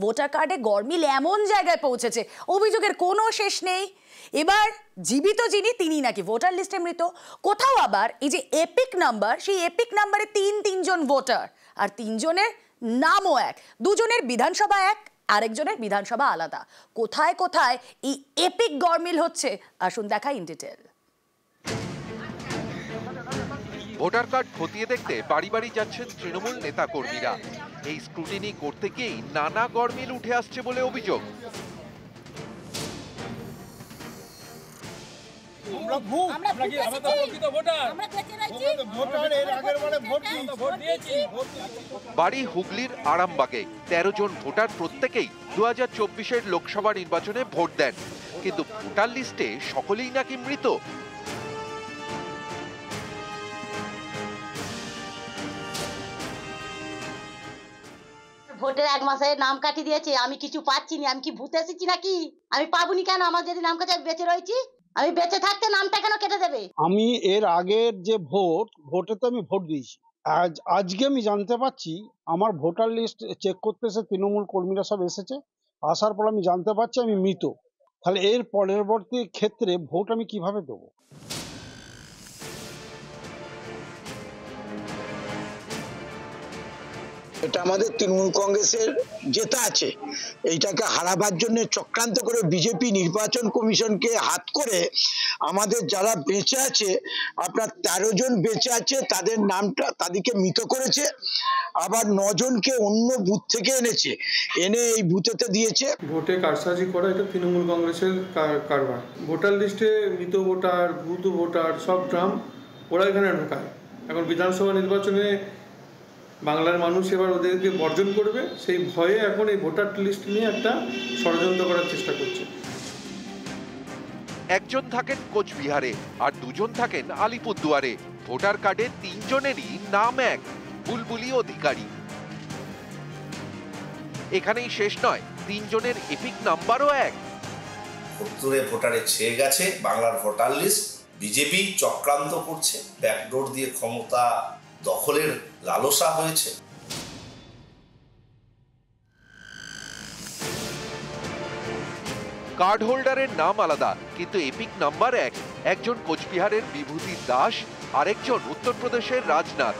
Voter কার্ডে গরমিল এমন জায়গায় পৌঁছেছে অভিযোগের কোনো শেষ নেই। এবার জীবিত যিনি তিনি নাকি ভোটার লিস্টে মৃত। কোথাও আবার এই যে এপিক নাম্বার, সেই এপিক নাম্বারে তিনজন ভোটার, আর তিনজনের নামও এক, দুজনের বিধানসভা এক, আরেকজনের বিধানসভা আলাদা। কোথায় কোথায় এই এপিক গরমিল হচ্ছে আসুন দেখা ইন ডিটেল। ভোটার কার্ড খতিয়ে দেখতে বাড়ি বাড়ি যাচ্ছেন তৃণমূল নেতা কর্মীরা। এই স্ক্রুটিনি করতে গিয়েই নানা গরমিল উঠে আসছে বলে অভিযোগ। বাড়ি হুগলির আরামবাগে 13 জন ভোটার প্রত্যেকেই 2024-এর লোকসভা নির্বাচনে ভোট দেন, কিন্তু ভোটার লিস্টে সকলেই নাকি মৃত। ভোটের 1 মাসে নাম কাটি দিয়েছে, আমি কিছু পাচ্ছি না। আমি কি ভূতে এসেছি নাকি? আমি পাবনি কেন? আমার যদি নাম কাটে বেঁচে রয়েছি, আমি বেঁচে থাকতে নামটা কেন কেটে দেবে? আমি এর আগের যে ভোটে তো আমি ভোট দিয়েছি। আজকে আমি জানতে পারছি আমার ভোটার লিস্ট চেক করতে এসে তৃণমূল কর্মীরা সব এসেছে, আসার পর আমি জানতে পারছি আমি মৃত। তাহলে এর পরবর্তী ক্ষেত্রে ভোট আমি কিভাবে দেবো? এটা আমাদের তৃণমূল কংগ্রেসের জেতা আছে, এইটাকে হারাবার জন্য চক্রান্ত করে বিজেপি নির্বাচন কমিশনকে হাত করে আমাদের যারা বেঁচে আছে, আপনার 13 জন বেঁচে আছে, তাদের নামটা তাদেরকে মৃত করেছে। আবার 9 জনকে অন্য বুথ থেকে এনেছে, এনে এই বুথেতে দিয়েছে। ভোটে কারসাজি করা এটা তৃণমূল কংগ্রেসের কারবার। ভোটার লিস্টে মৃত ভোটার, ভূত ভোটার সব গ্রাম ওরা এখানে ঢোকায়। এখন বিধানসভা নির্বাচনে বাংলার মানুষ এবার ওদেরকে বর্জন করবে, সেই ভয়ে এখন এই ভোটার লিস্ট নিয়ে একটা ষড়যন্ত্র করার চেষ্টা করছে। একজন থাকেন কোচবিহারে আর দুজন থাকেন আলিপুরদুয়ারে। ভোটার কার্ডে 3 জনেরই নাম এক, বুলবুলি অধিকারী। এখানেই শেষ নয়, 3 জনের এপিক নাম্বারও এক। উত্তরে ভোটারে ছেয়ে গেছে বাংলার ভোটার লিস্ট। বিজেপি চক্রান্ত করছে, ব্যাকডোর দিয়ে ক্ষমতা দখলের লালসা হয়েছে। কার্ড হোল্ডারের নাম আলাদা, কিন্তু এপিক নাম্বার এক। একজন কোচবিহারের বিভূতি দাস, আরেকজন উত্তরপ্রদেশের রাজনাথ।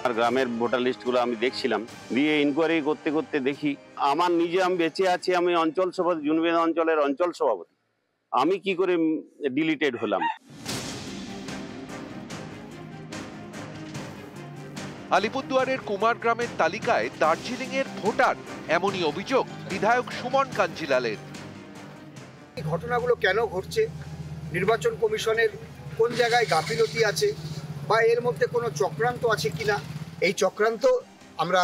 আর গ্রামের ভোটার লিস্টগুলো আমি দেখছিলাম, দিয়ে ইনকোয়ারি করতে করতে দেখি আমার নিজে আমি বেঁচে আছি, আমি অঞ্চল সভাপতি, জুনবেদ অঞ্চলের অঞ্চল সভাপতি, আমি কি করে ডিলিটেড হলাম? আলিপুরদুয়ারের কুমার গ্রামের তালিকায় দার্জিলিং এর ভোটার, এমনই অভিযোগ বিধায়ক সুমন কাঞ্জিলালের। এই ঘটনাগুলো কেন ঘটছে, নির্বাচন কমিশনের কোন জায়গায় গাফিলতি আছে, বা এর মধ্যে কোনো চক্রান্ত আছে কিনা, এই চক্রান্ত আমরা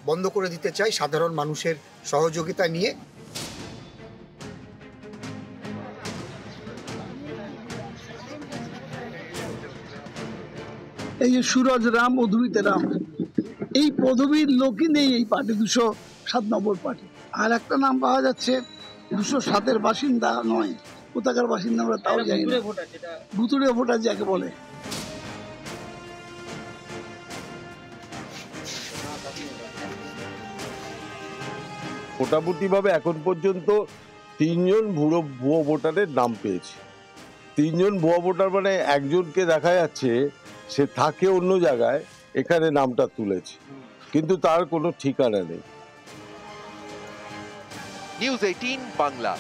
বন্ধ করে দিতে চাই সাধারণ মানুষের সহযোগিতা নিয়ে। এই যে সুরজ রাম মধুমিতা রাম, এই পদবীর লোকই নেই এই পার্টি, 207 নম্বর পার্টি। আর একটা নাম পাওয়া যাচ্ছে 207-এর বাসিন্দা নয়, কোথাকার বাসিন্দা আমরা তাও জানি না, ভুতুড়ে ভোটার যাকে বলে। মোটামুটি ভাবে এখন পর্যন্ত 3 জন ভুয়ো ভোটারের নাম পেয়েছে। 3 জন ভুয়ো ভোটার মানে একজনকে দেখা যাচ্ছে সে থাকে অন্য জায়গায়, এখানে নামটা তুলেছে, কিন্তু তার কোনো ঠিকানা নেই। নিউজ 18 বাংলা।